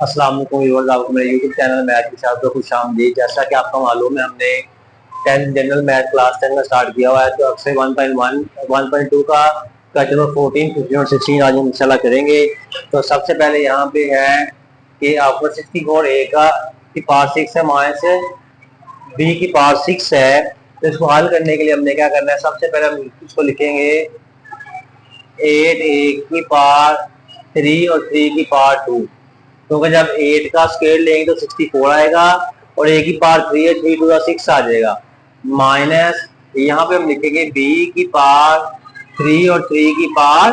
अस्सलाम वालेकुम व्यूअर्स, आपको मेरे यूट्यूब चैनल मैथ के साथ खुशामदीद। जैसा कि आपको मालूम है, हमने 10 जनरल मैथ क्लास 10 का स्टार्ट किया हुआ है। तो अक्सर 1.1 1.2 का क्वेश्चन नंबर 14, 15 और 16 आज हम इंशाल्लाह करेंगे। तो सबसे पहले यहाँ पे है कि आपको 64 ए का की पावर 6 है, माइनस बी की पावर 6 है। तो इसको हल करने के लिए हमने क्या करना है, सबसे पहले हम इसको लिखेंगे 8 ए की पावर 3 और 3 की पावर 2। क्योंकि जब 8 का स्क्वायर लेंगे तो 64 आएगा और ए की पावर 3 है, 3 टू द 6 आ जाएगा। माइनस यहाँ पे हम लिखेंगे बी की पावर 3 और 3 की पावर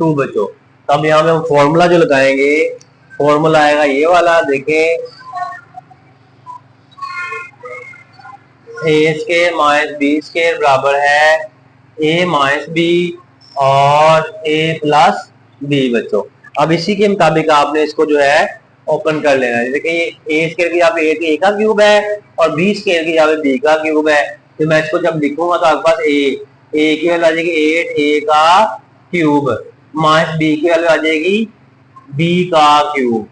2 बचो। तब यहाँ पे हम फॉर्मूला जो लगाएंगे, फॉर्मूला आएगा ये वाला, देखें ए स्क्वायर माइनस बी स्क्वायर बराबर है ए माइनस बी और ए प्लस बी बच्चों। अब इसी के मुताबिक आपने इसको जो है ओपन कर लेना है। देखिए ये ए स्क्वायर की यहाँ पे ए का क्यूब है और बी स्क्वायर की यहाँ पे बी का क्यूब है। तो मैं इसको जब लिखूंगा तो आपके पास ए की वैल्यू आ जाएगी 8 ए का क्यूब माइनस बी की वैल्यू आ जाएगी बी का क्यूब,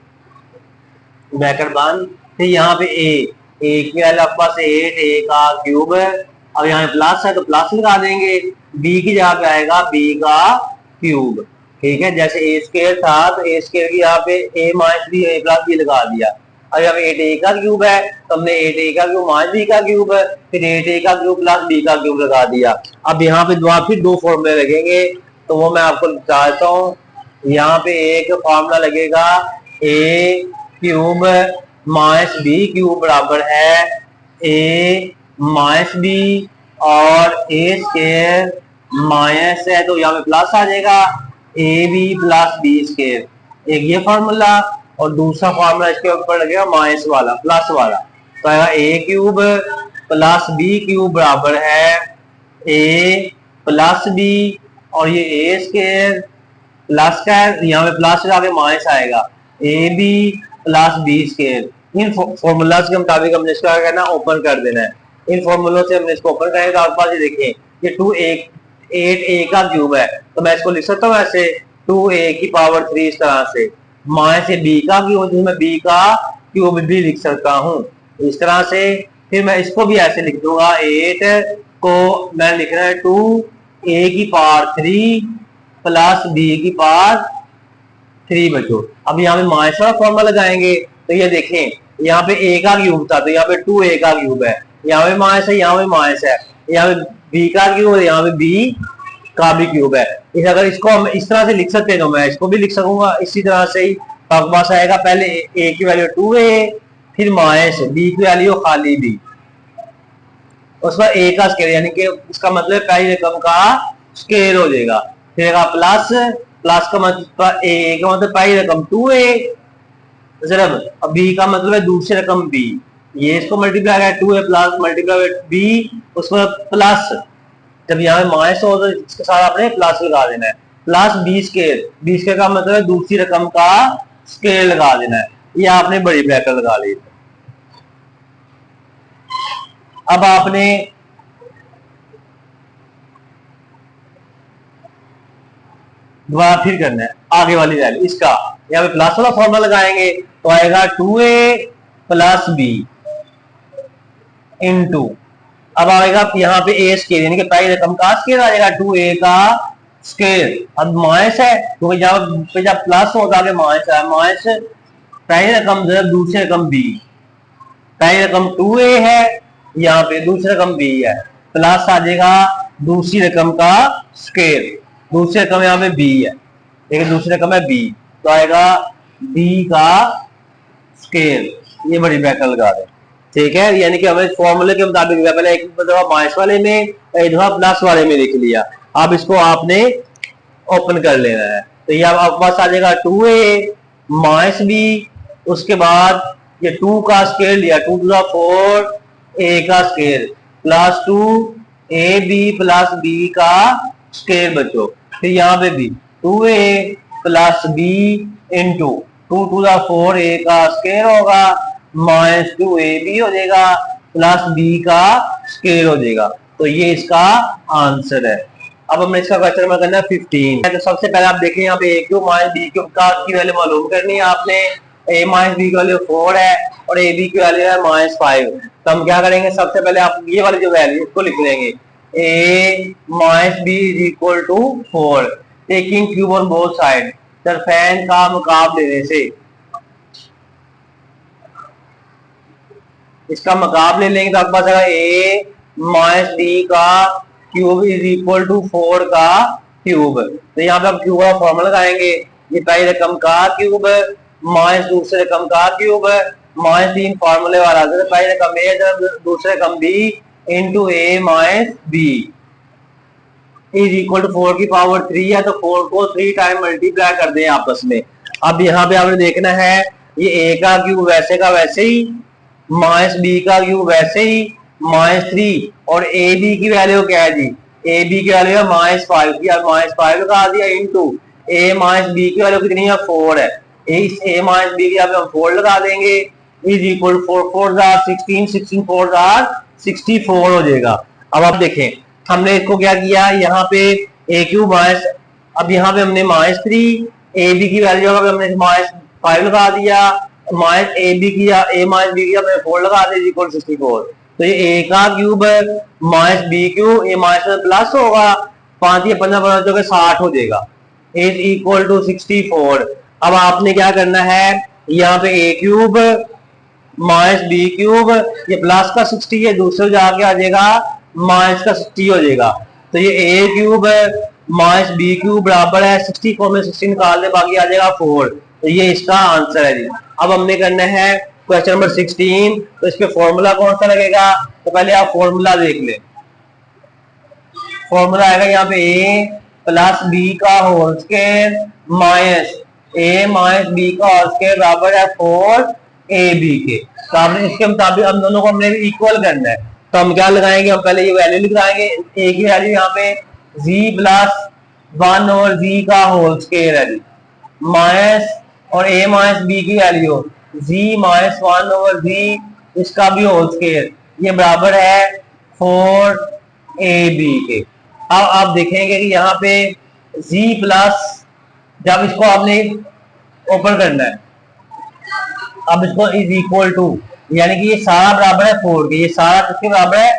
ब्रैकेट बंद। फिर यहाँ पे ए की वैल्यू आपके पास 8 ए का क्यूब है। अब यहाँ प्लस है तो प्लस लगा देंगे, बी की जगह पे आएगा बी का क्यूब। ठीक है, जैसे ए स्क्वायर था तो ए स्क्वायर की यहाँ पे ए माइनस बी ए प्लस बी लगा दिया। अब यहाँ पे 8 ए का क्यूब है तो हमने 8 ए का क्यूब माइनस बी का क्यूब है, फिर 8 ए का क्यूब प्लस बी का क्यूब लगा दिया। अब यहाँ पे फिर दो फॉर्मूले लगेंगे, तो वो मैं आपको बताता हूँ। यहाँ पे एक फॉर्मूला लगेगा ए क्यूब माइनस बी क्यूब बराबर है ए माइनस बी और ए स्क्वायर माइनस है तो यहाँ पे प्लस आ जाएगा a b plus b square, एक ये फॉर्मूला। और दूसरा फॉर्मूला इसके ऊपर लगेगा माइनस वाला प्लस वाला, तो आएगा ए क्यूब प्लस बी क्यूब बराबर है ए प्लस बी और ये ए स्क्वायर प्लस का है, यहाँ पे प्लस लगा के माइनस आएगा a b plus b square. इन फॉर्मूलाज के मुताबिक हमने इसका क्या करना, ओपन कर देना है। इन फॉर्मूलों से हमने इसको ओपन करेंगे तो आपके पास ये देखिए ये 8 ए का क्यूब है, तो मैं इसको लिख सकता हूँ ऐसे 2 ए की पावर 3 इस तरह से, माइनस बी का क्यूब जिसमें बी का क्यूब भी लिख सकता हूँ इस तरह से। फिर मैं इसको भी ऐसे लिख दूंगा, 8 को मैं लिखना है 2 ए की पावर 3 प्लस बी की पावर 3 बचो। अब यहाँ पे माइनस वाला फॉर्मूला लगाएंगे तो ये देखें यहाँ पे ए का क्यूब था तो यहाँ पे 2 ए का क्यूब है, यहाँ पे माइनस है, यहाँ पे माइनस है, यहाँ पे बी का क्यूब है, यहाँ पे बी का भी क्यूब है। इस अगर इसको हम इस तरह से लिख सकते हैं तो मैं इसको भी लिख सकूंगा इसी तरह से ही। तो आपके पास आएगा पहले ए की वैल्यू 2 ए, फिर माइनस बी की वैल्यू खाली बी, उस पर ए का स्केयर यानी कि इसका मतलब पहली रकम का स्केयर हो जाएगा। फिर प्लस प्लस का मतलब ए का मतलब पहली रकम 2 ए, अब बी का मतलब है दूसरी रकम बी, ये इसको मल्टीप्लाई करें 2 ए प्लस मल्टीप्लाई बी उसको प्लस, जब यहाँ पे माइनस हो तो इसके साथ आपने प्लस लगा देना है, प्लस बी स्केयर का मतलब है दूसरी रकम का स्केयर लगा देना है, ये आपने बड़ी ब्रैकेट लगा ली। अब आपने दोबारा फिर करना है आगे वाली वैल्यू इसका, यहाँ पे प्लस वाला फॉर्मूला लगाएंगे तो आएगा 2a प्लस बी इंटू, अब आएगा यहाँ पे ए स्केयर यानी कि पहली रकम का स्केयर आ जाएगा 2a का स्केयर। अब माइनस है क्योंकि जब प्लस होगा आगे माइनस है, माइनस पहली रकम दूसरी रकम बी, पहली रकम 2a है, यहाँ पे दूसरी रकम बी है, प्लस आ जाएगा दूसरी रकम का स्केयर, दूसरी रकम यहाँ पे बी है, एक दूसरी रकम है बी, तो आएगा बी का स्केयर, ये बड़ी ब्रैकेट लगा दें। ठीक है, यानी कि हमें फॉर्मूले के मुताबिक पहले एक दफा माइनस वाले में एक दफा प्लस वाले में लिख लिया, अब इसको आपने ओपन कर लेना है। तो ये आपके पास आ जाएगा 2a माइनस बी, उसके बाद ये 2 का स्केयर लिया 2 टू द 4 ए का square plus 2 a b plus b का स्केयर बचो। फिर यहाँ पे भी 2a प्लस बी इंटू 2 टू द 4 ए का स्केयर होगा माइनस 2ab हो जाएगा प्लस बी का स्केयर हो जाएगा। तो ये इसका आंसर है। अब हमने इसका क्वेश्चन नंबर करना है 15। तो सबसे पहले आप देखें यहाँ पे a cube minus b cube का की वैल्यू मालूम करनी है आपने। ए माइनस बी की वैल्यू 4 है और ए बी की वैल्यू है -5। तो हम क्या करेंगे, सबसे पहले आप ये वाली जो वैल्यू इसको लिख लेंगे, A minus B is equal to 4, taking cube on both side, तरफैन का मुकाब लेने से, इसका मुकाबले लेंगे तो आपके पास आएगा ए माइनस डी का क्यूब इज इक्वल टू 4 का क्यूब। तो यहाँ पे आप क्यूब का फॉर्मूला लगाएंगे, ये पहली रकम का क्यूब माइनस दूसरे रकम का क्यूब माइनस 3 फॉर्मूले वाला, तो पहली रकम ए दूसरे रकम b into a minus B is equal to 4 की पावर 3 है, तो 4 को 3 टाइम मल्टीप्लाई कर दें आपस में। अब यहाँ पे आपने देखना है ये ए का क्यूब वैसे का वैसे ही, माइनस बी का क्यूब वैसे ही -3, और ए बी की वैल्यू क्या है जी, ए बी की वैल्यू है -5 की, अब -5 लगा दिया इंटू ए माइनस बी की वैल्यू कितनी है 4 है, इस ए माइनस बी की वैल्यू हम 4 लगा देंगे इज इक्वल 4 4 16 16 4 64 हो जाएगा। अब आप देखें हमने इसको क्या किया, यहाँ पे ए क्यूब माइनस, अब यहाँ पे हमने -3, ए बी की वैल्यू हमने -5 लगा दिया, माइनस ए बी किया, ए माइनस बी किया, 4 लगा दिया इक्वल 64। तो ये ए का क्यूब माइनस बी क्यूब, ए माइनस प्लस होगा, 5 या 15 15 60 हो जाएगा इज इक्वल टू 64। अब आपने क्या करना है, यहाँ पे ए क्यूब माइनस बी क्यूब, ये प्लस का 60 है, दूसरे जाके आ जाएगा माइनस का 60 हो जाएगा। तो ये ए क्यूब माइनस बी क्यूब बराबर है 60 को में 60 निकाल दे, बाकी आ जाएगा 4। तो ये इसका आंसर है जी। अब हमने करना है क्वेश्चन नंबर 16, तो इस पे फॉर्मूला कौन सा लगेगा, तो पहले आप फॉर्मूला देख ले। फॉर्मूला आएगा यहाँ पे ए प्लस बी का होल स्क्वायर माइनस ए माइनस बी का होल स्क्वायर बराबर है 4 ए बी के। तो आपने इसके मुताबिक हम दोनों को हमने इक्वल करना है, तो हम क्या लगाएंगे, हम पहले ये वैल्यू लिख लगाएंगे, ए की वैल्यू यहाँ पे जी प्लस 1 और जी का होल स्क्वायर है जी, माइनस और ए माइनस बी की वैल्यू जी माइनस 1 ओवर जी इसका भी होल स्क्वायर, ये बराबर है 4 ए बी के। अब आप देखेंगे कि यहाँ पे जी प्लस, जब इसको आपने ओपन करना है, अब इसको इज इक्वल टू, यानी कि ये सारा बराबर है 4 के, ये सारा किसके बराबर है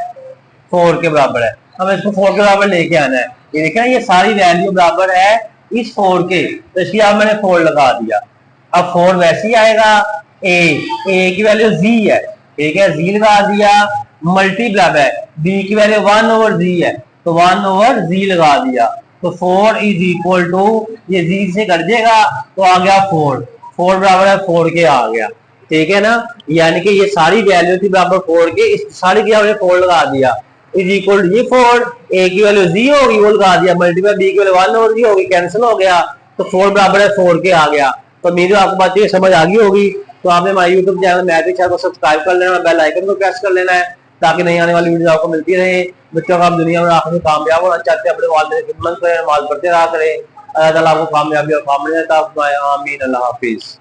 4 के बराबर है। अब इसको 4 के बराबर लेके आना है, ये देखें ये सारी वैल्यू बराबर है इस 4 के, तो इसकी आप मैंने 4 लगा दिया। अब 4 वैसे ही आएगा, ए की वैल्यू जी है, ठीक है, जी लगा दिया, मल्टीप्लाई है बी की वैल्यू 1 ओवर जी है, तो 1 ओवर जी लगा दिया, तो 4 इज इक्वल टू, ये जी से कट जाएगा तो आ गया 4, 4 बराबर है 4 के आ गया, ठीक है ना। यानी कि ये सारी वैल्यू थी बराबर 4 के, इस सारी की हमने 4 लगा दिया इज इक्वल टू ये 4, ए की वैल्यू जी होगी वो लगा दिया, मल्टीप्लाई बी की वैल्यू 1 ओवर जी होगी, कैंसिल हो गया, तो 4 बराबर है 4 के आ गया। तो मेरी आपको बात ये समझ आ गई होगी, तो आपने हमारे यूट्यूब चैनल मैथ चैनल को सब्सक्राइब कर लेना, बेल आइकन को प्रेस कर लेना है, ताकि नई आने वाली वीडियो आपको मिलती रहे। बच्चों को आप दुनिया में आखिर में कामयाब होना चाहते हैं, अपने वालिदैन की खिदमत करें, नमाज पढ़ते रहा करें, अल्लाह ताला आपको कामयाबी और कामयाबी देता है। आमीन, अल्लाह हाफिज।